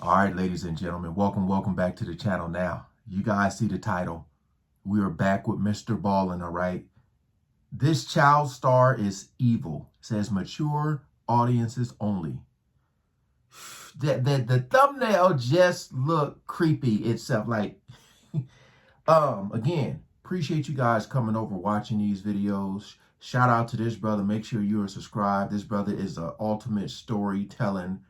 All right, ladies and gentlemen, welcome back to the channel now. You guys see the title. We are back with Mr. Ballin, all right? This child star is evil. It says mature audiences only. The thumbnail just looked creepy itself. Like, again, appreciate you guys coming over, watching these videos. Shout out to this brother. Make sure you are subscribed. This brother is an ultimate storytelling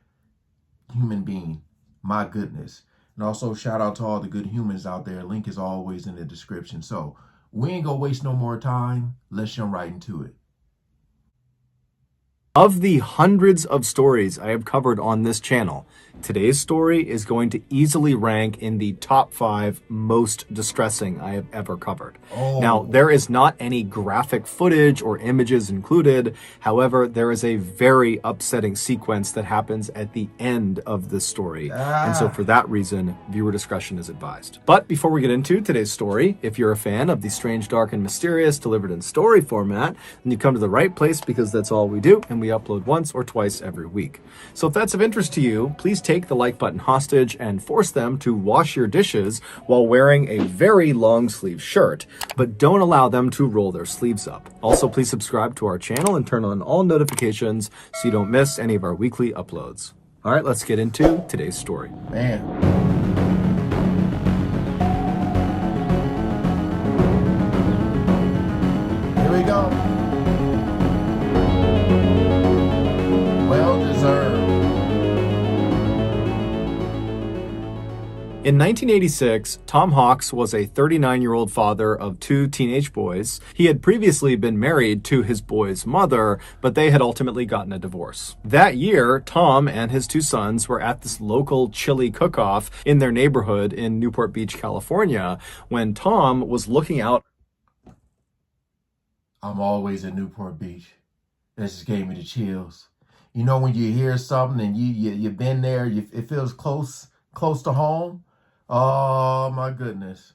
human being. My goodness. And also shout out to all the good humans out there. Link is always in the description. So we ain't gonna waste no more time. Let's jump right into it. Of the hundreds of stories I have covered on this channel, today's story is going to easily rank in the top 5 most distressing I have ever covered. Now, there is not any graphic footage or images included. However, there is a very upsetting sequence that happens at the end of this story. And so for that reason, viewer discretion is advised. But before we get into today's story, if you're a fan of the strange, dark, and mysterious delivered in story format, then you come to the right place because that's all we do. And we upload once or twice every week. So if that's of interest to you, please take the like button hostage and force them to wash your dishes while wearing a very long sleeve shirt, but don't allow them to roll their sleeves up. Also, please subscribe to our channel and turn on all notifications so you don't miss any of our weekly uploads. All right, let's get into today's story. Man. Here we go. In 1986, Tom Hawks was a 39-year-old father of 2 teenage boys. He had previously been married to his boys' mother, but they had ultimately gotten a divorce. That year, Tom and his 2 sons were at this local chili cook-off in their neighborhood in Newport Beach, California, when Tom was looking out. I'm always in Newport Beach. That just gave me the chills. You know, when you hear something and you've been there, it feels close to home. Oh my goodness.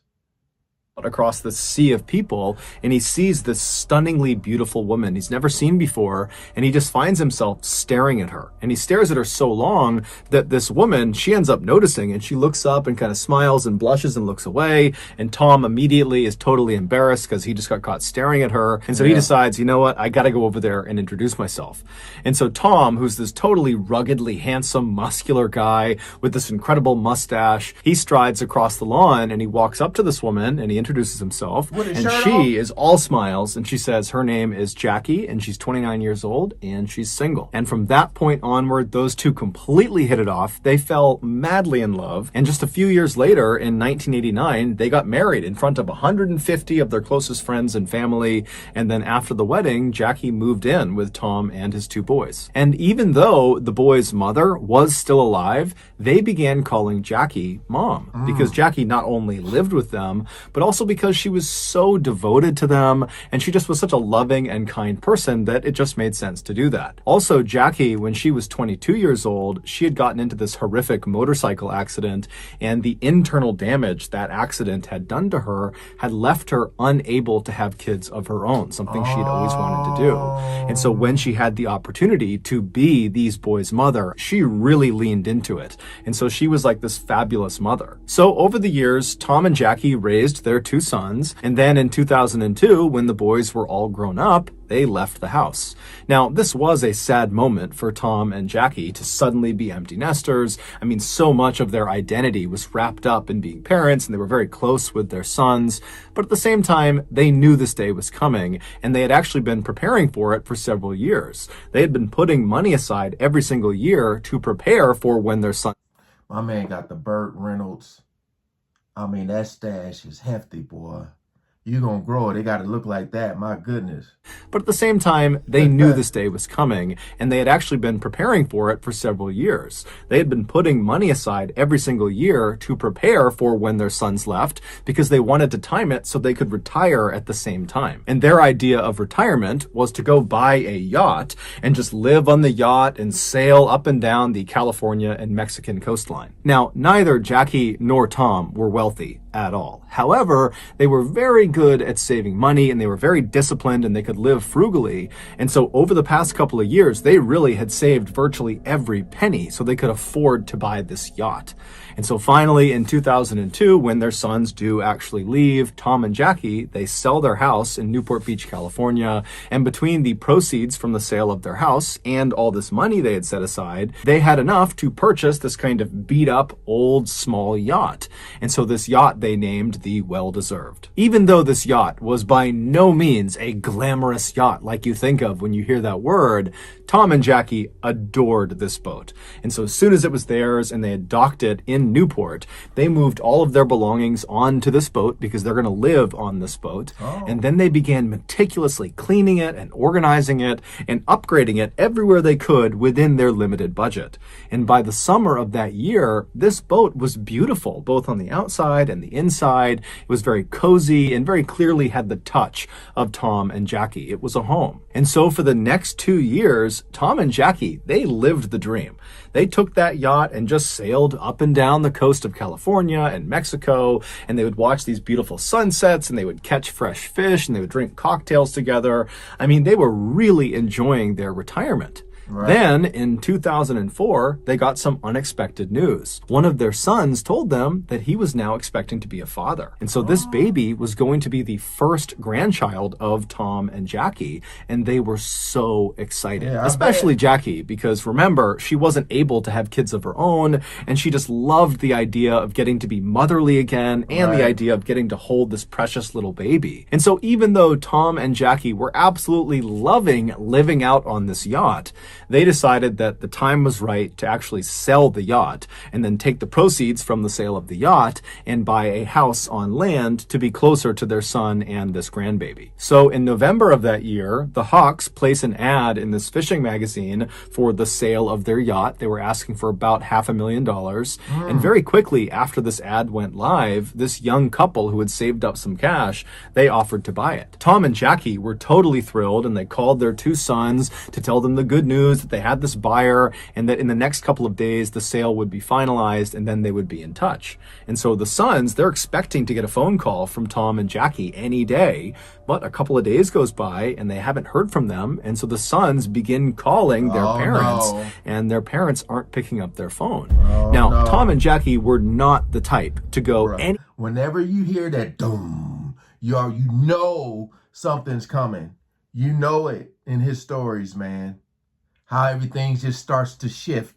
Across the sea of people, and he sees this stunningly beautiful woman he's never seen before, and he just finds himself staring at her. And he stares at her so long that this woman, she ends up noticing, and she looks up and kind of smiles and blushes and looks away, and Tom immediately is totally embarrassed because he just got caught staring at her. And so he decides, you know what, I gotta go over there and introduce myself. And so Tom, who's this totally ruggedly handsome, muscular guy with this incredible mustache, he strides across the lawn and he walks up to this woman and he introduces himself, and she is all smiles, and she says her name is Jackie and she's 29 years old and she's single. And from that point onward, those two completely hit it off. They fell madly in love, and just a few years later in 1989 they got married in front of 150 of their closest friends and family. And then after the wedding, Jackie moved in with Tom and his 2 boys. And even though the boys' mother was still alive, they began calling Jackie Mom, because Jackie not only lived with them, but also because she was so devoted to them, and she just was such a loving and kind person that it just made sense to do that. Also, Jackie, when she was 22 years old, she had gotten into this horrific motorcycle accident, and the internal damage that accident had done to her had left her unable to have kids of her own, something she'd always wanted to do. And so when she had the opportunity to be these boys' mother, she really leaned into it. And so she was like this fabulous mother. So over the years, Tom and Jackie raised their 2 sons, and then in 2002, when the boys were all grown up, they left the house. Now, this was a sad moment for Tom and Jackie to suddenly be empty nesters. I mean, so much of their identity was wrapped up in being parents, and they were very close with their sons. But at the same time, they knew this day was coming, and they had actually been preparing for it for several years. They had been putting money aside every single year to prepare for when their son... My man got the Burt Reynolds. I mean, that stash is hefty, boy. You gonna grow it. They got to look like that. My goodness. But at the same time, they knew this day was coming, and they had actually been preparing for it for several years. They had been putting money aside every single year to prepare for when their sons left, because they wanted to time it so they could retire at the same time. And their idea of retirement was to go buy a yacht and just live on the yacht and sail up and down the California and Mexican coastline. Now, neither Jackie nor Tom were wealthy at all. However, they were very good good at saving money, and they were very disciplined, and they could live frugally. And so over the past couple of years, they really had saved virtually every penny so they could afford to buy this yacht. And so finally in 2002, when their sons do actually leave, Tom and Jackie, they sell their house in Newport Beach, California. And between the proceeds from the sale of their house and all this money they had set aside, they had enough to purchase this kind of beat up old small yacht. And so this yacht they named the Well-Deserved. Even though this yacht was by no means a glamorous yacht like you think of when you hear that word, Tom and Jackie adored this boat. And so as soon as it was theirs and they had docked it in Newport, they moved all of their belongings onto this boat because they're going to live on this boat. And then they began meticulously cleaning it and organizing it and upgrading it everywhere they could within their limited budget. And by the summer of that year, this boat was beautiful, both on the outside and the inside. It was very cozy and very clearly had the touch of Tom and Jackie. It was a home. And so for the next 2 years, Tom and Jackie, they lived the dream. They took that yacht and just sailed up and down the coast of California and Mexico, and they would watch these beautiful sunsets, and they would catch fresh fish, and they would drink cocktails together. I mean, they were really enjoying their retirement. Right. Then, in 2004, they got some unexpected news. One of their sons told them that he was now expecting to be a father. And so this baby was going to be the first grandchild of Tom and Jackie, and they were so excited. Yeah, especially Jackie, because remember, she wasn't able to have kids of her own, and she just loved the idea of getting to be motherly again, and the idea of getting to hold this precious little baby. And so even though Tom and Jackie were absolutely loving living out on this yacht, they decided that the time was right to actually sell the yacht and then take the proceeds from the sale of the yacht and buy a house on land to be closer to their son and this grandbaby. So in November of that year, the Hawks place an ad in this fishing magazine for the sale of their yacht. They were asking for about $500,000. And very quickly after this ad went live, this young couple who had saved up some cash, they offered to buy it. Tom and Jackie were totally thrilled, and they called their two sons to tell them the good news that they had this buyer and that in the next couple of days the sale would be finalized and then they would be in touch. And so the sons, they're expecting to get a phone call from Tom and Jackie any day, but a couple of days goes by and they haven't heard from them. And so the sons begin calling their parents, and their parents aren't picking up their phone. Tom and Jackie were not the type to go any. Whenever you hear that doom, you know something's coming. You know it in his stories, man. How everything just starts to shift.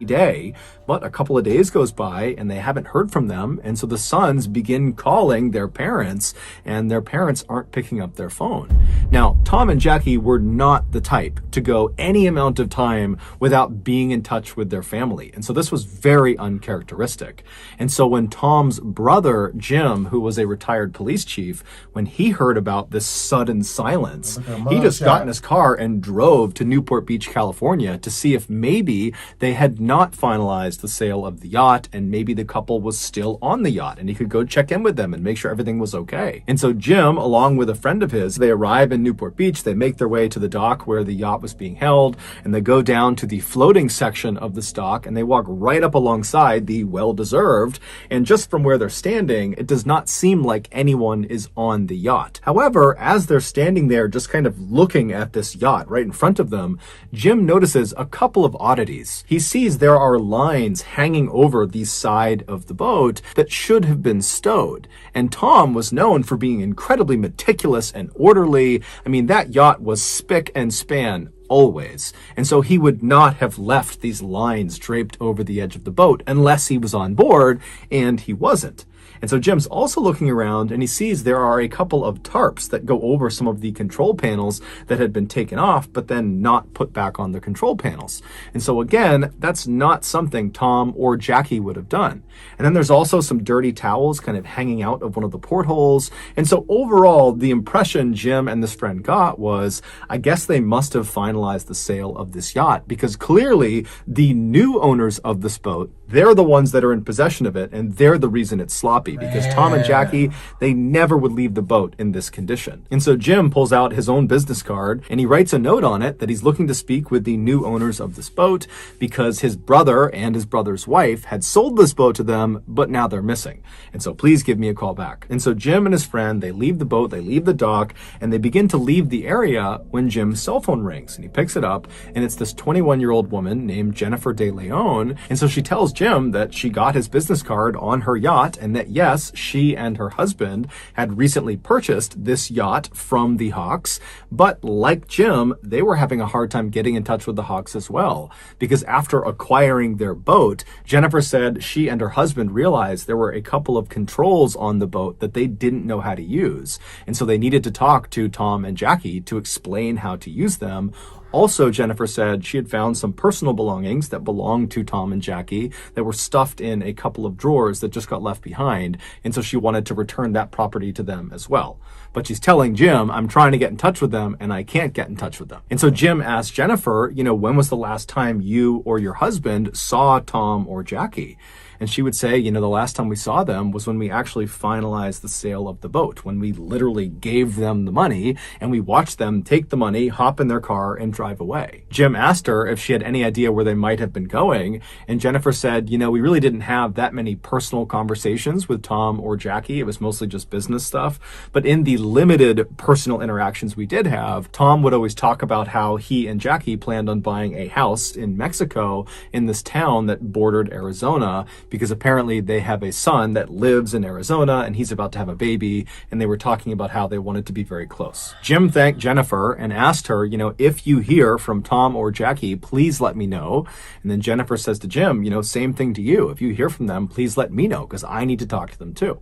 Day, but a couple of days goes by and they haven't heard from them. And so the sons begin calling their parents, and their parents aren't picking up their phone. Now, Tom and Jackie were not the type to go any amount of time without being in touch with their family. And so this was very uncharacteristic. And so when Tom's brother, Jim, who was a retired police chief, when he heard about this sudden silence, he just got in his car and drove to Newport Beach, California to see if maybe they had not finalized the sale of the yacht and maybe the couple was still on the yacht and he could go check in with them and make sure everything was okay. And so Jim, along with a friend of his, they arrive in Newport Beach, they make their way to the dock where the yacht was being held, and they go down to the floating section of the dock and they walk right up alongside the Well-Deserved. And just from where they're standing, it does not seem like anyone is on the yacht. However, as they're standing there just kind of looking at this yacht right in front of them, Jim notices a couple of oddities. He sees there are lines hanging over the side of the boat that should have been stowed. And Tom was known for being incredibly meticulous and orderly. I mean, that yacht was spick and span always. And so he would not have left these lines draped over the edge of the boat unless he was on board, and he wasn't. And so Jim's also looking around and he sees there are a couple of tarps that go over some of the control panels that had been taken off, but then not put back on the control panels. And so again, that's not something Tom or Jackie would have done. And then there's also some dirty towels kind of hanging out of one of the portholes. And so overall, the impression Jim and this friend got was, I guess they must have finalized the sale of this yacht, because clearly the new owners of this boat, they're the ones that are in possession of it, and they're the reason it's sloppy. sloppy because Tom and Jackie, they never would leave the boat in this condition. And so Jim pulls out his own business card and he writes a note on it that he's looking to speak with the new owners of this boat because his brother and his brother's wife had sold this boat to them, but now they're missing. And so please give me a call back. And so Jim and his friend, they leave the boat, they leave the dock, and they begin to leave the area when Jim's cell phone rings. And he picks it up, and it's this 21-year-old woman named Jennifer De Leon. And so she tells Jim that she got his business card on her yacht, and that yes, she and her husband had recently purchased this yacht from the Hawks. But like Jim, they were having a hard time getting in touch with the Hawks as well, because after acquiring their boat, Jennifer said she and her husband realized there were a couple of controls on the boat that they didn't know how to use. And so they needed to talk to Tom and Jackie to explain how to use them. Also, Jennifer said she had found some personal belongings that belonged to Tom and Jackie that were stuffed in a couple of drawers that just got left behind. And so she wanted to return that property to them as well. But she's telling Jim, I'm trying to get in touch with them and I can't get in touch with them. And so Jim asked Jennifer, when was the last time you or your husband saw Tom or Jackie? And she would say, the last time we saw them was when we actually finalized the sale of the boat, when we literally gave them the money and we watched them take the money, hop in their car and drive away. Jim asked her if she had any idea where they might have been going. And Jennifer said, we really didn't have that many personal conversations with Tom or Jackie. It was mostly just business stuff. But in the limited personal interactions we did have, Tom would always talk about how he and Jackie planned on buying a house in Mexico in this town that bordered Arizona, because apparently they have a son that lives in Arizona and he's about to have a baby, and they were talking about how they wanted to be very close. Jim thanked Jennifer and asked her, if you hear from Tom or Jackie, please let me know. And then Jennifer says to Jim, same thing to you. If you hear from them, please let me know because I need to talk to them too.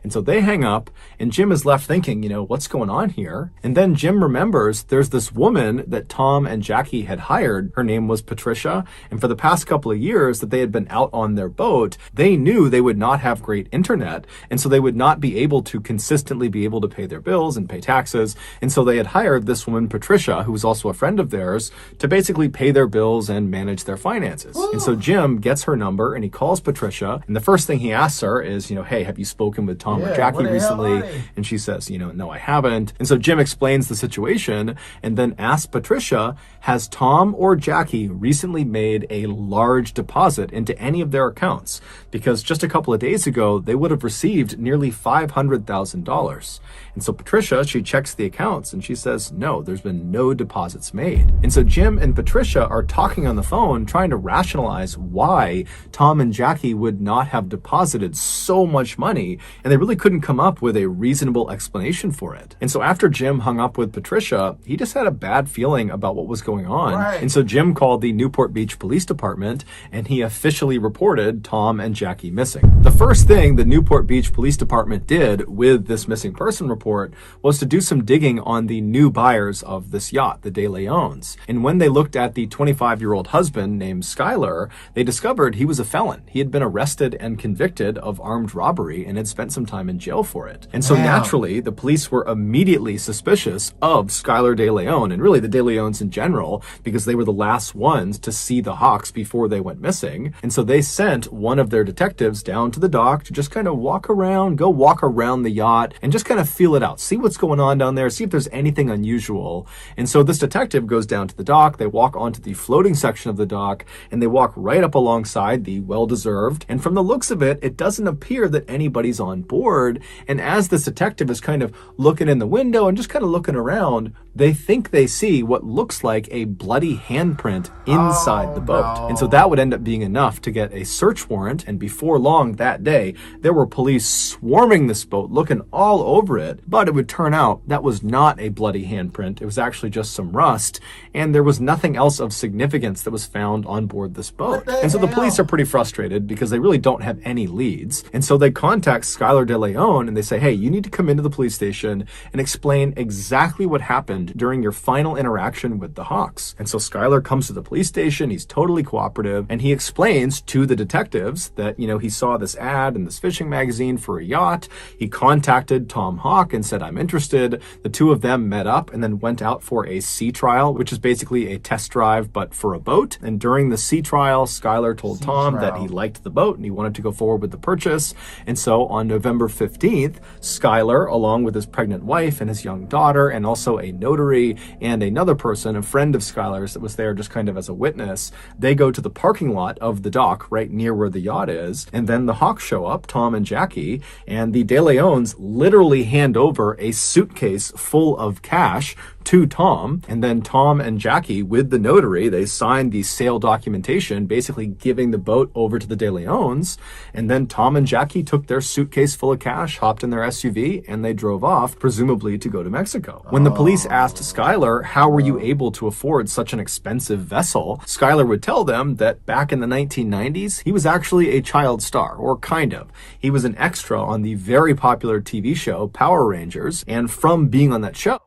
And so they hang up and Jim is left thinking, what's going on here? And then Jim remembers there's this woman that Tom and Jackie had hired. Her name was Patricia. And for the past couple of years that they had been out on their boat, they knew they would not have great internet. And so they would not be able to consistently be able to pay their bills and pay taxes. And so they had hired this woman, Patricia, who was also a friend of theirs, to basically pay their bills and manage their finances. Ooh. And so Jim gets her number and he calls Patricia. And the first thing he asks her is, hey, have you spoken with Tom or Jackie recently? And she says, no, I haven't. And so Jim explains the situation and then asks Patricia, has Tom or Jackie recently made a large deposit into any of their accounts? Because just a couple of days ago, they would have received nearly $500,000. And so Patricia, she checks the accounts and she says, no, there's been no deposits made. And so Jim and Patricia are talking on the phone, trying to rationalize why Tom and Jackie would not have deposited so much money. And they really couldn't come up with a reasonable explanation for it. And so after Jim hung up with Patricia, he just had a bad feeling about what was going on. Right. And so Jim called the Newport Beach Police Department and he officially reported Tom and Jackie missing. The first thing the Newport Beach Police Department did with this missing person report was to do some digging on the new buyers of this yacht, the De Leons. And when they looked at the 25-year-old husband named Skyler, they discovered he was a felon. He had been arrested and convicted of armed robbery and had spent some time in jail for it. And so naturally, the police were immediately suspicious of Skyler De Leon and really the De Leons in general, because they were the last ones to see the Hawks before they went missing. And so they sent one of their detectives down to the dock to just kind of walk around the yacht and just kind of feel it out, see what's going on down there, see if there's anything unusual. And so this detective goes down to the dock, they walk onto the floating section of the dock, and they walk right up alongside the well-deserved. And from the looks of it, it doesn't appear that anybody's on board. And as this detective is kind of looking in the window and just kind of looking around, they think they see what looks like a bloody handprint inside the boat. No. And so that would end up being enough to get a search warrant. And before long that day, there were police swarming this boat, looking all over it. But it would turn out that was not a bloody handprint. It was actually just some rust. And there was nothing else of significance that was found on board this boat. And so the police are pretty frustrated because they really don't have any leads. And so they contact Skyler De Leon and they say, hey, you need to come into the police station and explain exactly what happened during your final interaction with the Hawks. And so Skyler comes to the police station. He's totally cooperative. And he explains to the detectives that, he saw this ad in this fishing magazine for a yacht. He contacted Tom Hawk and said, I'm interested. The two of them met up and then went out for a sea trial, which is basically a test drive, but for a boat. And during the sea trial, Skyler told Tom that he liked the boat and he wanted to go forward with the purchase. And so on November 15th, Skylar, along with his pregnant wife and his young daughter, and also a notary and another person, a friend of Skylar's that was there just kind of as a witness, they go to the parking lot of the dock right near where the yacht is. And then the Hawks show up, Tom and Jackie, and the De Leons literally hand over a suitcase full of cash to Tom. And then Tom and Jackie, with the notary, they signed the sale documentation, basically giving the boat over to the De Leons. And then Tom and Jackie took their suitcase full of cash, hopped in their SUV, and they drove off, presumably to go to Mexico. When the police asked Skylar, how were you able to afford such an expensive vessel? Skylar would tell them that back in the 1990s, he was actually a child star, or kind of. He was an extra on the very popular TV show Power Rangers, and from being on that show,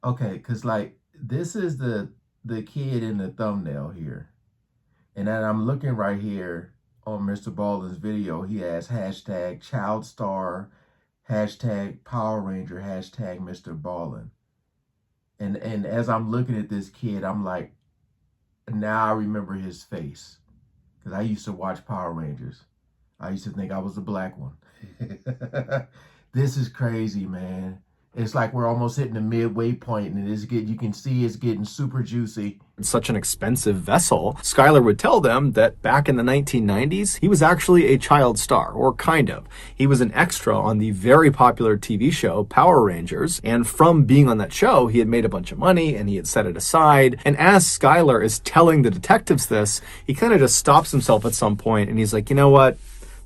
Okay, because like this is the kid in the thumbnail here. And then I'm looking right here on Mr. Ballin's video. He has hashtag child star, hashtag Power Ranger, hashtag Mr. Ballin. And as I'm looking at this kid, I'm like, now I remember his face. Because I used to watch Power Rangers. I used to think I was the black one. This is crazy, man. It's like we're almost hitting the midway point, and you can see it's getting super juicy. Such an expensive vessel. Skylar would tell them that back in the 1990s, he was actually a child star, or kind of. He was an extra on the very popular TV show Power Rangers, and from being on that show, he had made a bunch of money and he had set it aside. And as Skylar is telling the detectives this, he kind of just stops himself at some point and he's like, you know what?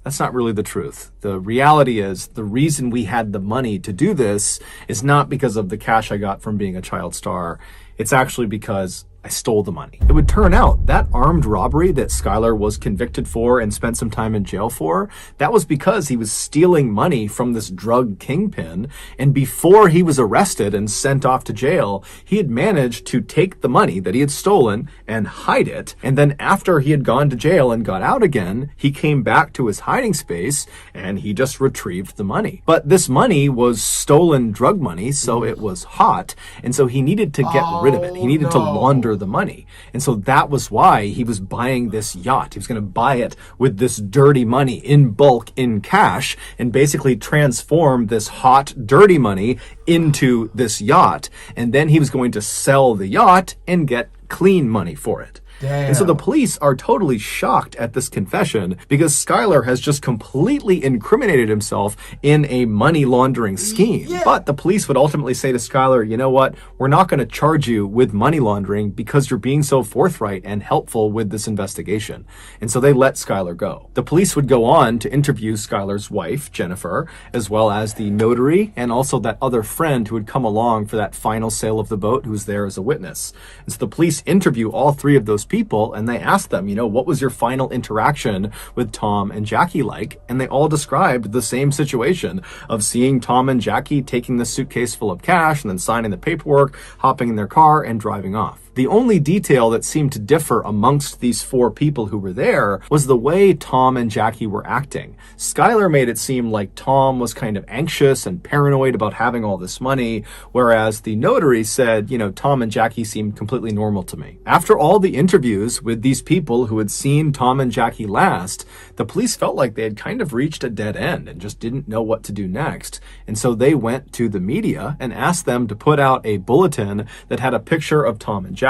That's not really the truth. The reality is the reason we had the money to do this is not because of the cash I got from being a child star. It's actually because I stole the money. It would turn out that armed robbery that Skylar was convicted for and spent some time in jail for, that was because he was stealing money from this drug kingpin. And before he was arrested and sent off to jail, he had managed to take the money that he had stolen and hide it. And then after he had gone to jail and got out again, he came back to his hiding space and he just retrieved the money. But this money was stolen drug money, so it was hot. And so he needed to get rid of it. He needed to launder the money. And so that was why he was buying this yacht. He was going to buy it with this dirty money in bulk, in cash, and basically transform this hot, dirty money into this yacht. And then he was going to sell the yacht and get clean money for it. Damn. And so the police are totally shocked at this confession because Skylar has just completely incriminated himself in a money laundering scheme. Yeah. But the police would ultimately say to Skylar, you know what? We're not going to charge you with money laundering because you're being so forthright and helpful with this investigation. And so they let Skylar go. The police would go on to interview Skylar's wife, Jennifer, as well as the notary and also that other friend who had come along for that final sale of the boat who was there as a witness. And so the police interview all three of those people and they asked them, what was your final interaction with Tom and Jackie like? And they all described the same situation of seeing Tom and Jackie taking the suitcase full of cash and then signing the paperwork, hopping in their car and driving off. The only detail that seemed to differ amongst these four people who were there was the way Tom and Jackie were acting. Skylar made it seem like Tom was kind of anxious and paranoid about having all this money, whereas the notary said, Tom and Jackie seemed completely normal to me. After all the interviews with these people who had seen Tom and Jackie last, the police felt like they had kind of reached a dead end and just didn't know what to do next. And so they went to the media and asked them to put out a bulletin that had a picture of Tom and Jackie,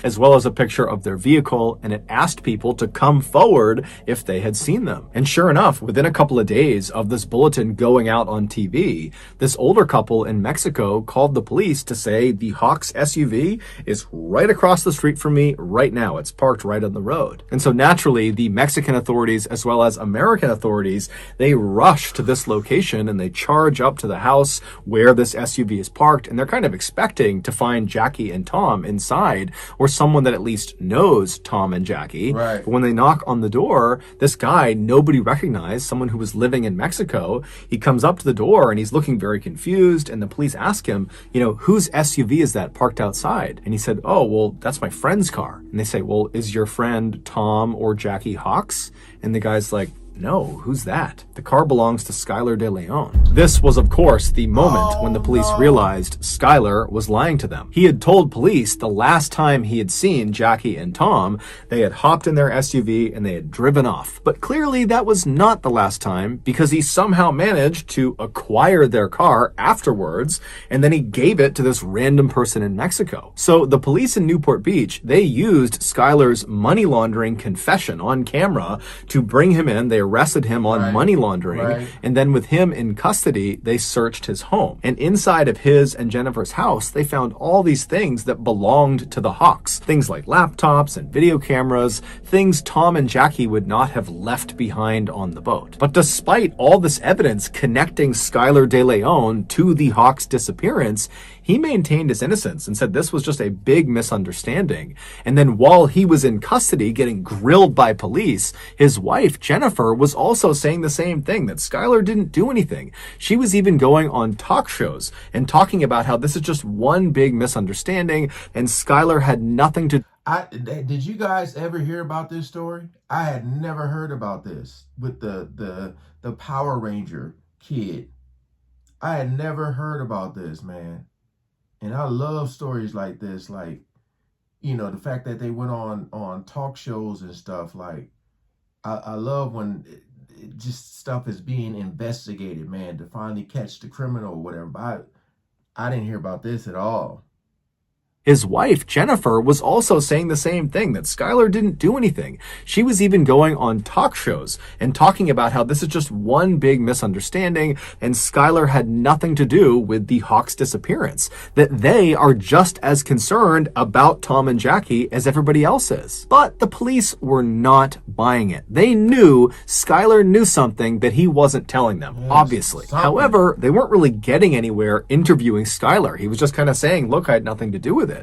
as well as a picture of their vehicle, and it asked people to come forward if they had seen them. And sure enough, within a couple of days of this bulletin going out on TV, this older couple in Mexico called the police to say the Hawks SUV is right across the street from me right now. It's parked right on the road. And so naturally, the Mexican authorities, as well as American authorities, they rush to this location and they charge up to the house where this SUV is parked, and they're kind of expecting to find Jackie and Tom inside, or someone that at least knows Tom and Jackie. Right. But when they knock on the door, this guy nobody recognized, someone who was living in Mexico, he comes up to the door and he's looking very confused, and the police ask him, whose SUV is that parked outside? And he said, oh, well, that's my friend's car. And they say, well, is your friend Tom or Jackie Hawks? And the guy's like, no, who's that? The car belongs to Skylar De Leon. This was, of course, the moment when the police realized Skylar was lying to them. He had told police the last time he had seen Jackie and Tom, they had hopped in their SUV and they had driven off. But clearly that was not the last time, because he somehow managed to acquire their car afterwards, and then he gave it to this random person in Mexico. So the police in Newport Beach, they used Skylar's money laundering confession on camera to bring him in. They arrested him on money laundering, and then with him in custody, they searched his home. And inside of his and Jennifer's house, they found all these things that belonged to the Hawks. Things like laptops and video cameras, things Tom and Jackie would not have left behind on the boat. But despite all this evidence connecting Skylar De Leon to the Hawks' disappearance, he maintained his innocence and said this was just a big misunderstanding. And then while he was in custody getting grilled by police, his wife, Jennifer, was also saying the same thing, that Skylar didn't do anything. She was even going on talk shows and talking about how this is just one big misunderstanding and Skylar had nothing to... Did you guys ever hear about this story? I had never heard about this with the Power Ranger kid. I had never heard about this, man. And I love stories like this, like, you know, the fact that they went on talk shows and stuff. Like, I love when just stuff is being investigated, man, to finally catch the criminal or whatever. But I didn't hear about this at all. His wife, Jennifer, was also saying the same thing, that Skylar didn't do anything. She was even going on talk shows and talking about how this is just one big misunderstanding and Skylar had nothing to do with the Hawks' disappearance, that they are just as concerned about Tom and Jackie as everybody else is. But the police were not buying it. They knew Skylar knew something that he wasn't telling them, obviously. However, they weren't really getting anywhere interviewing Skylar. He was just kind of saying, look, I had nothing to do with it.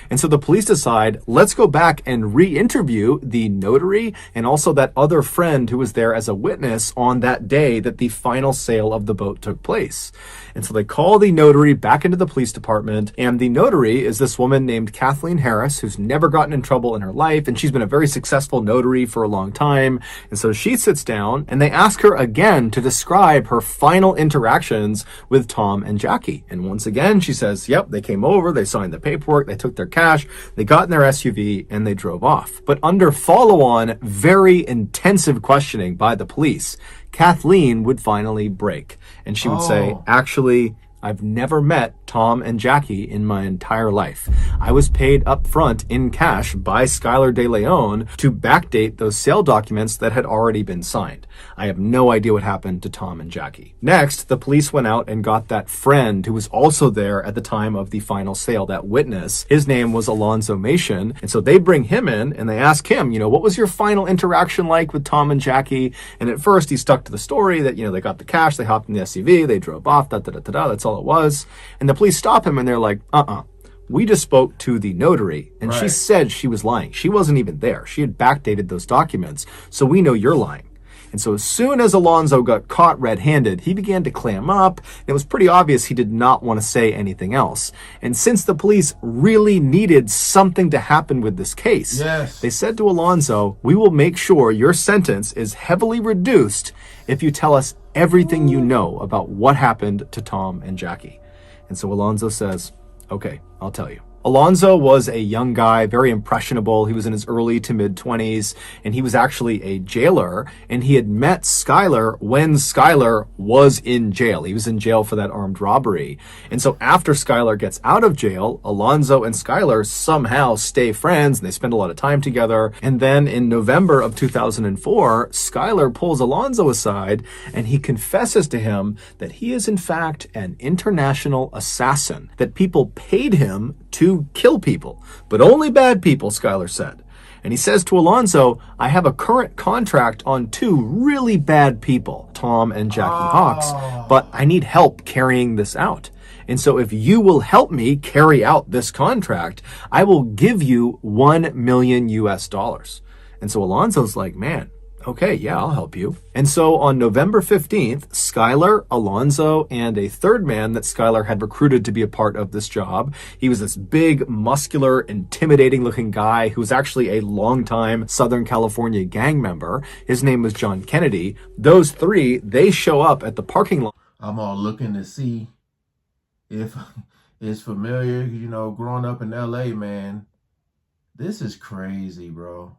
And so the police decide, let's go back and re-interview the notary and also that other friend who was there as a witness on that day that the final sale of the boat took place. And so they call the notary back into the police department, and the notary is this woman named Kathleen Harris, who's never gotten in trouble in her life, and she's been a very successful notary for a long time. And so she sits down and they ask her again to describe her final interactions with Tom and Jackie. And once again, she says, yep, they came over, they signed the paperwork, they took their cash, they got in their SUV, and they drove off. But under follow-on, very intensive questioning by the police, Kathleen would finally break. And she would say, actually, I've never met Tom and Jackie in my entire life. I was paid up front in cash by Skylar De Leon to backdate those sale documents that had already been signed. I have no idea what happened to Tom and Jackie. Next, the police went out and got that friend who was also there at the time of the final sale, that witness. His name was Alonzo Mason. And so they bring him in and they ask him, you know, what was your final interaction like with Tom and Jackie? And at first he stuck to the story that, you know, they got the cash, they hopped in the SUV, they drove off, that's all it was. And the police stop him and they're like, we just spoke to the notary and she said she was lying. She wasn't even there. She had backdated those documents. So we know you're lying. And so as soon as Alonzo got caught red-handed, he began to clam up. It was pretty obvious he did not want to say anything else. And since the police really needed something to happen with this case, they said to Alonzo, we will make sure your sentence is heavily reduced if you tell us everything you know about what happened to Tom and Jackie. And so Alonzo says, okay, I'll tell you. Alonzo was a young guy, very impressionable. He was in his early to mid-20s, and he was actually a jailer, and he had met Skylar when Skylar was in jail. He was in jail for that armed robbery. And so after Skylar gets out of jail, Alonzo and Skylar somehow stay friends, and they spend a lot of time together. And then in November of 2004, Skylar pulls Alonzo aside, and he confesses to him that he is in fact an international assassin, that people paid him to kill people, but only bad people, Skylar said. And he says to Alonzo, I have a current contract on 2 really bad people, Tom and Jackie Hawks, but I need help carrying this out. And so if you will help me carry out this contract, I will give you $1 million US. And so Alonzo's like, man, Okay, yeah, I'll help you. And so on November 15th, Skylar, Alonzo, and a third man that Skylar had recruited to be a part of this job. He was this big, muscular, intimidating looking guy who was actually a longtime Southern California gang member. His name was John Kennedy. Those three, they show up at the parking lot. I'm all looking to see if it's familiar, you know, growing up in LA, man. This is crazy, bro.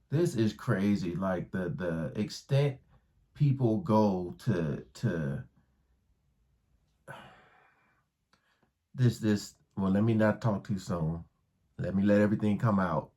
This is crazy. Like the extent people go to this. Well, let me not talk too soon. Let me let everything come out.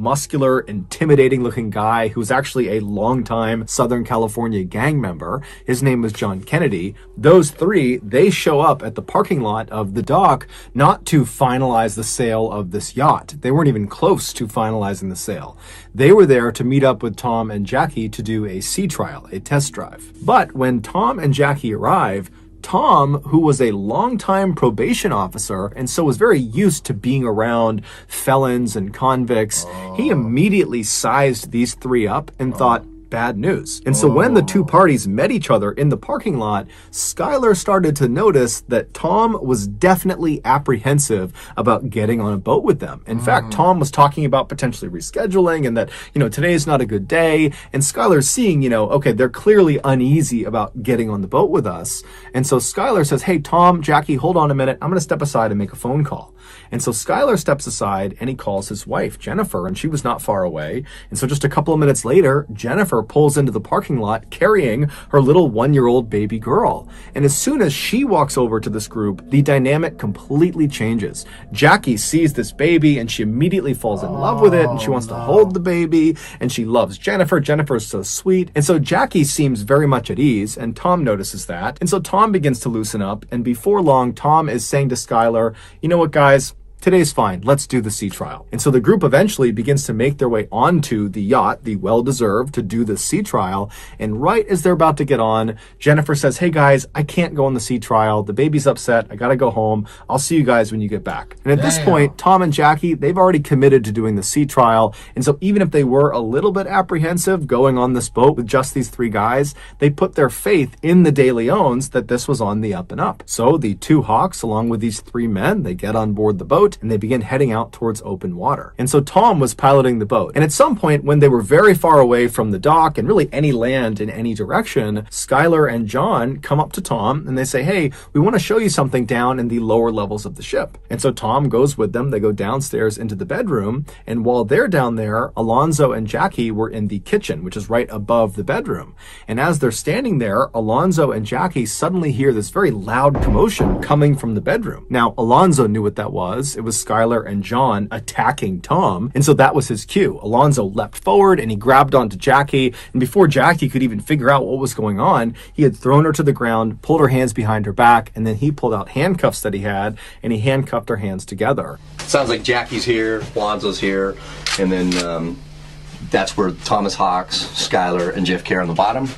Muscular, intimidating looking guy who was actually a longtime Southern California gang member. His name was John Kennedy. Those three, they show up at the parking lot of the dock not to finalize the sale of this yacht. They weren't even close to finalizing the sale. They were there to meet up with Tom and Jackie to do a sea trial, a test drive. But when Tom and Jackie arrive, Tom, who was a longtime probation officer and so was very used to being around felons and convicts, he immediately sized these three up and thought, bad news. And so when the two parties met each other in the parking lot, Skylar started to notice that Tom was definitely apprehensive about getting on a boat with them. In fact, Tom was talking about potentially rescheduling and that, you know, today's not a good day. And Skylar's seeing, you know, okay, they're clearly uneasy about getting on the boat with us. And so Skylar says, hey, Tom, Jackie, hold on a minute. I'm going to step aside and make a phone call. And so Skylar steps aside and he calls his wife, Jennifer, and she was not far away. And so just a couple of minutes later, Jennifer pulls into the parking lot carrying her little 1-year-old baby girl. And as soon as she walks over to this group, the dynamic completely changes. Jackie sees this baby and she immediately falls in love with it and she wants to hold the baby and she loves Jennifer. Jennifer is so sweet. And so Jackie seems very much at ease and Tom notices that. And so Tom begins to loosen up, and before long, Tom is saying to Skylar, you know what, guys? Today's fine. Let's do the sea trial. And so the group eventually begins to make their way onto the yacht, the well-deserved, to do the sea trial. And right as they're about to get on, Jennifer says, hey guys, I can't go on the sea trial. The baby's upset. I gotta go home. I'll see you guys when you get back. And at this point, Tom and Jackie, they've already committed to doing the sea trial. And so even if they were a little bit apprehensive going on this boat with just these three guys, they put their faith in the De Leons that this was on the up and up. So the two Hawks, along with these three men, they get on board the boat and they begin heading out towards open water. And so Tom was piloting the boat. And at some point when they were very far away from the dock and really any land in any direction, Skylar and John come up to Tom and they say, hey, we want to show you something down in the lower levels of the ship. And so Tom goes with them. They go downstairs into the bedroom. And while they're down there, Alonzo and Jackie were in the kitchen, which is right above the bedroom. And as they're standing there, Alonzo and Jackie suddenly hear this very loud commotion coming from the bedroom. Now, Alonzo knew what that was. It was Skylar and John attacking Tom. And so that was his cue. Alonzo leapt forward and he grabbed onto Jackie. And before Jackie could even figure out what was going on, he had thrown her to the ground, pulled her hands behind her back, and then he pulled out handcuffs that he had and he handcuffed her hands together. Sounds like Jackie's here, Alonzo's here, and then that's where Thomas Hawks, Skylar, and JFK are on the bottom.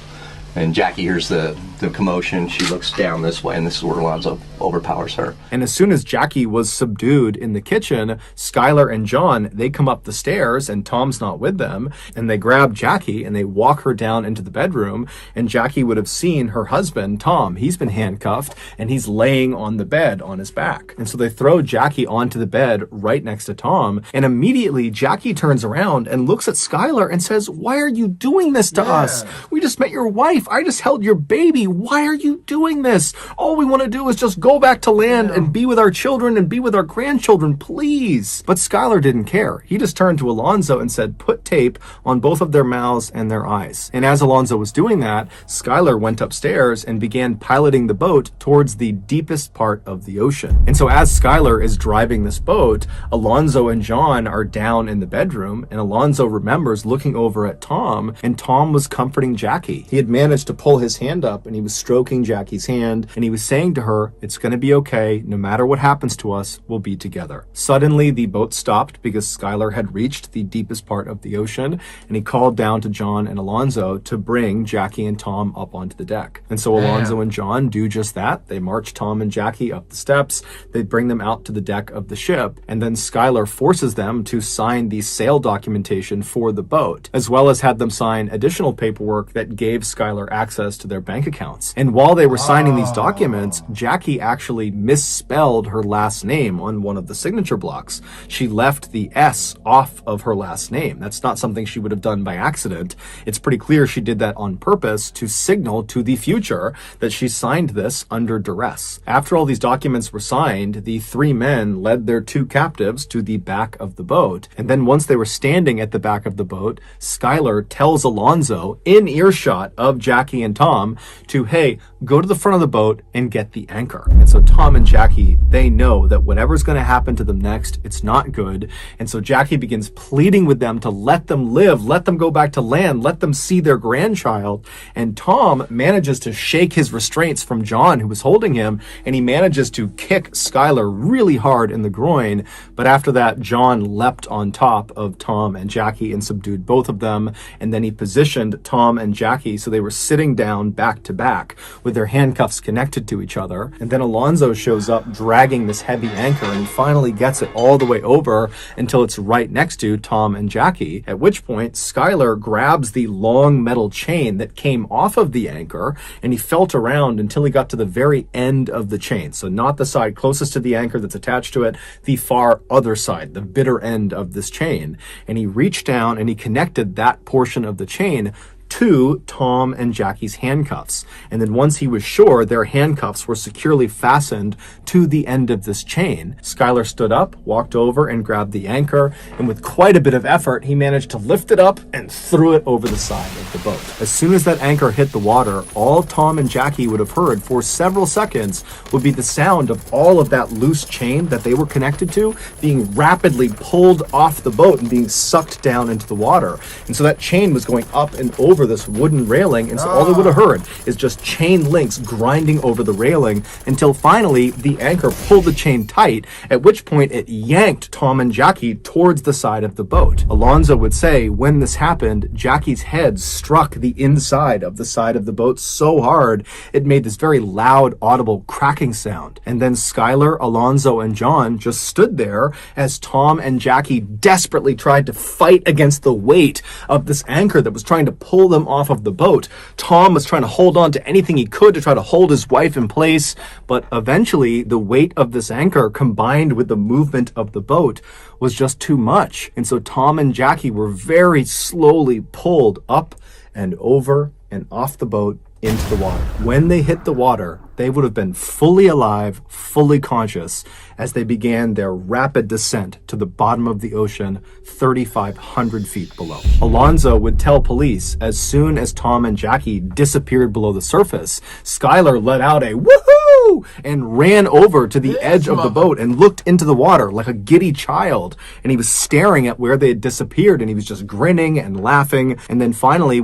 And Jackie hears the commotion. She looks down this way, and this is where Alonzo overpowers her. And as soon as Jackie was subdued in the kitchen, Skylar and John, they come up the stairs, and Tom's not with them, and they grab Jackie, and they walk her down into the bedroom, and Jackie would have seen her husband, Tom. He's been handcuffed, and he's laying on the bed on his back. And so they throw Jackie onto the bed right next to Tom, and immediately Jackie turns around and looks at Skylar and says, why are you doing this to us? We just met your wife. I just held your baby. Why are you doing this? All we want to do is just go back to land and be with our children and be with our grandchildren, please. But Skylar didn't care. He just turned to Alonzo and said, put tape on both of their mouths and their eyes. And as Alonzo was doing that, Skylar went upstairs and began piloting the boat towards the deepest part of the ocean. And so as Skylar is driving this boat, Alonzo and John are down in the bedroom, and Alonzo remembers looking over at Tom, and Tom was comforting Jackie. He had managed to pull his hand up and he he was stroking Jackie's hand, and he was saying to her, "It's going to be okay. No matter what happens to us, we'll be together." Suddenly, the boat stopped because Skylar had reached the deepest part of the ocean, and he called down to John and Alonzo to bring Jackie and Tom up onto the deck. And so Alonzo and John do just that. They march Tom and Jackie up the steps. They bring them out to the deck of the ship, and then Skylar forces them to sign the sale documentation for the boat, as well as had them sign additional paperwork that gave Skylar access to their bank accounts. And while they were signing these documents, Jackie actually misspelled her last name on one of the signature blocks. She left the S off of her last name. That's not something she would have done by accident. It's pretty clear she did that on purpose to signal to the future that she signed this under duress. After all these documents were signed, the three men led their two captives to the back of the boat. And then once they were standing at the back of the boat, Skylar tells Alonzo, in earshot of Jackie and Tom, to, hey, go to the front of the boat and get the anchor. And so Tom and Jackie, they know that whatever's going to happen to them next, it's not good. And so Jackie begins pleading with them to let them live, let them go back to land, let them see their grandchild. And Tom manages to shake his restraints from John, who was holding him, and he manages to kick Skylar really hard in the groin. But after that, John leapt on top of Tom and Jackie and subdued both of them. And then he positioned Tom and Jackie so they were sitting down back to back with their handcuffs connected to each other. And then Alonzo shows up dragging this heavy anchor, and he finally gets it all the way over until it's right next to Tom and Jackie, at which point Skylar grabs the long metal chain that came off of the anchor, and he felt around until he got to the very end of the chain. So not the side closest to the anchor that's attached to it, the far other side, the bitter end of this chain. And he reached down and he connected that portion of the chain to Tom and Jackie's handcuffs. And then once he was sure their handcuffs were securely fastened to the end of this chain, Skylar stood up, walked over and grabbed the anchor, and with quite a bit of effort, he managed to lift it up and threw it over the side of the boat. As soon as that anchor hit the water, all Tom and Jackie would have heard for several seconds would be the sound of all of that loose chain that they were connected to being rapidly pulled off the boat and being sucked down into the water. And so that chain was going up and over this wooden railing, and so all they would have heard is just chain links grinding over the railing until finally the anchor pulled the chain tight, at which point it yanked Tom and Jackie towards the side of the boat. Alonzo would say when this happened, Jackie's head struck the inside of the side of the boat so hard it made this very loud, audible cracking sound. And then Skylar, Alonzo, and John just stood there as Tom and Jackie desperately tried to fight against the weight of this anchor that was trying to pull them off of the boat. Tom was trying to hold on to anything he could to try to hold his wife in place, but eventually the weight of this anchor combined with the movement of the boat was just too much. And so Tom and Jackie were very slowly pulled up and over and off the boat into the water. When they hit the water, they would have been fully alive, fully conscious, as they began their rapid descent to the bottom of the ocean, 3,500 feet below. Alonzo would tell police as soon as Tom and Jackie disappeared below the surface, Skylar let out a woohoo and ran over to the edge of the boat and looked into the water like a giddy child. And he was staring at where they had disappeared, and he was just grinning and laughing. And then finally,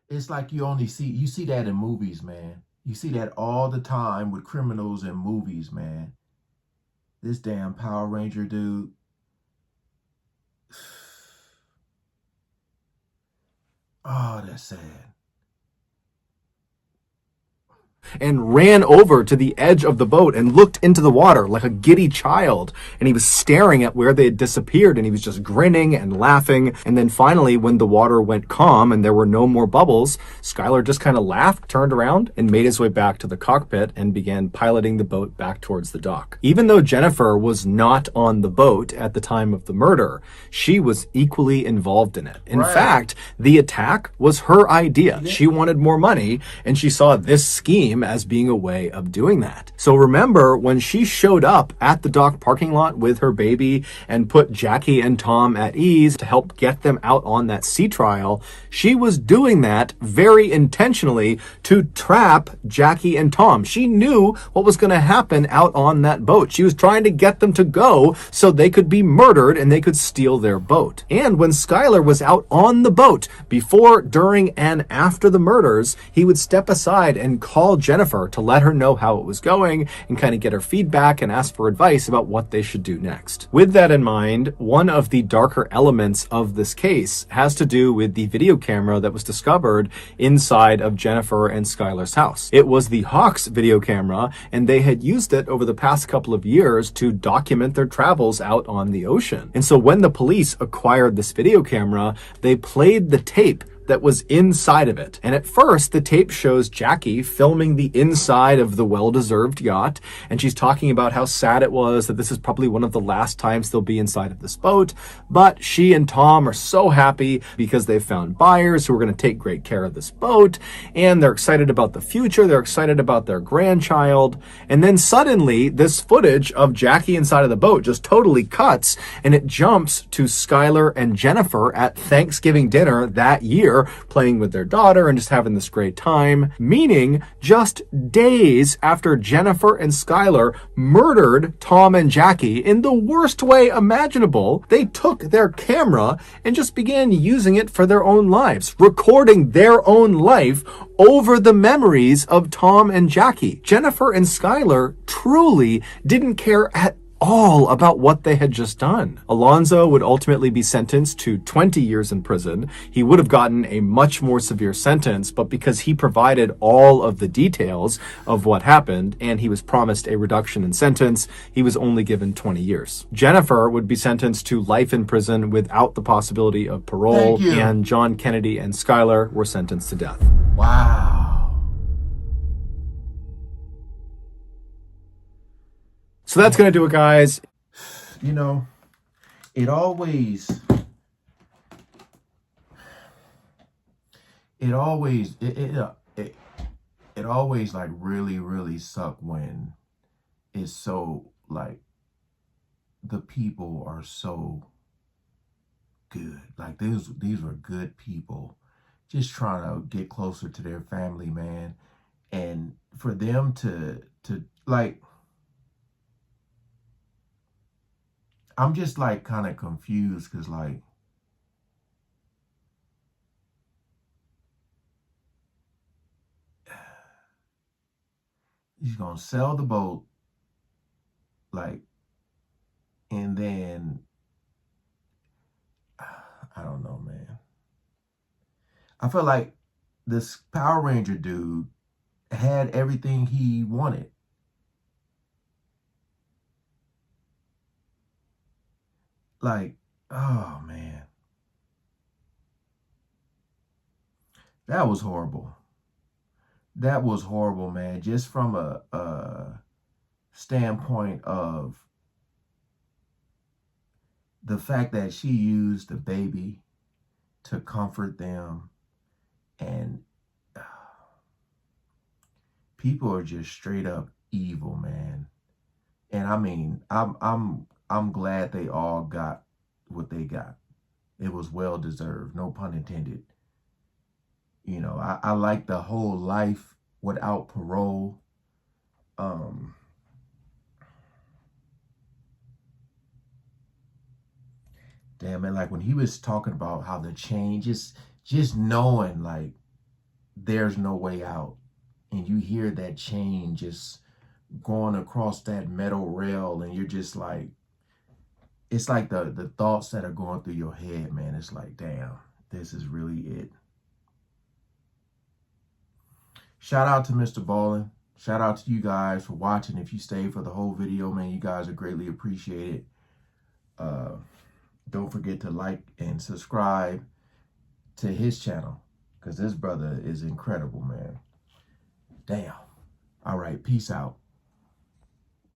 it's like you see that in movies, man. You see that all the time with criminals in movies, man. This damn Power Ranger dude. Oh, that's sad. and ran over to the edge of the boat and looked into the water like a giddy child. And he was staring at where they had disappeared, and he was just grinning and laughing. And then finally, when the water went calm and there were no more bubbles, Skylar just kind of laughed, turned around, and made his way back to the cockpit and began piloting the boat back towards the dock. Even though Jennifer was not on the boat at the time of the murder, she was equally involved in it. In fact, the attack was her idea. She wanted more money, and she saw this scheme him as being a way of doing that. So remember, when she showed up at the dock parking lot with her baby and put Jackie and Tom at ease to help get them out on that sea trial, she was doing that very intentionally to trap Jackie and Tom. She knew what was going to happen out on that boat. She was trying to get them to go so they could be murdered and they could steal their boat. And when Skylar was out on the boat, before, during, and after the murders, he would step aside and call Jennifer to let her know how it was going and kind of get her feedback and ask for advice about what they should do next. With that in mind, one of the darker elements of this case has to do with the video camera that was discovered inside of Jennifer and Skylar's house. It was the Hawks video camera, and they had used it over the past couple of years to document their travels out on the ocean. And so when the police acquired this video camera, they played the tape that was inside of it. And at first, the tape shows Jackie filming the inside of the well-deserved yacht, and she's talking about how sad it was that this is probably one of the last times they'll be inside of this boat. But she and Tom are so happy because they've found buyers who are going to take great care of this boat, and they're excited about the future, they're excited about their grandchild. And then suddenly, this footage of Jackie inside of the boat just totally cuts, and it jumps to Skylar and Jennifer at Thanksgiving dinner that year, playing with their daughter and just having this great time, meaning just days after Jennifer and Skylar murdered Tom and Jackie in the worst way imaginable, they took their camera and just began using it for their own lives, recording their own life over the memories of Tom and Jackie. Jennifer and Skylar truly didn't care at all about what they had just done. Alonzo would ultimately be sentenced to 20 years in prison. He would have gotten a much more severe sentence, but because he provided all of the details of what happened and he was promised a reduction in sentence, he was only given 20 years. Jennifer would be sentenced to life in prison without the possibility of parole, and John Kennedy and Skylar were sentenced to death. Wow. So that's going to do it, guys. You know, it always like really suck when it's so like the people are so good. Like these were good people just trying to get closer to their family, man. And for them to like, I'm just like kind of confused because like he's gonna sell the boat, like, and then I don't know, man. I feel like this Power Ranger dude had everything he wanted. Like, oh man, that was horrible. That was horrible, man. Just from a standpoint of the fact that she used the baby to comfort them, and people are just straight up evil, man. And I mean, I'm glad they all got what they got. It was well deserved, no pun intended. You know, I like the whole life without parole. Damn, man, like when he was talking about how the change is just knowing like there's no way out, and you hear that chain just going across that metal rail, and you're just like, it's like the thoughts that are going through your head, man. It's like, damn, this is really it. Shout out to Mr. Ballin. Shout out to you guys for watching. If you stayed for the whole video, man, you guys are greatly appreciated. Don't forget to like and subscribe to his channel, because this brother is incredible, man. Damn. All right, peace out.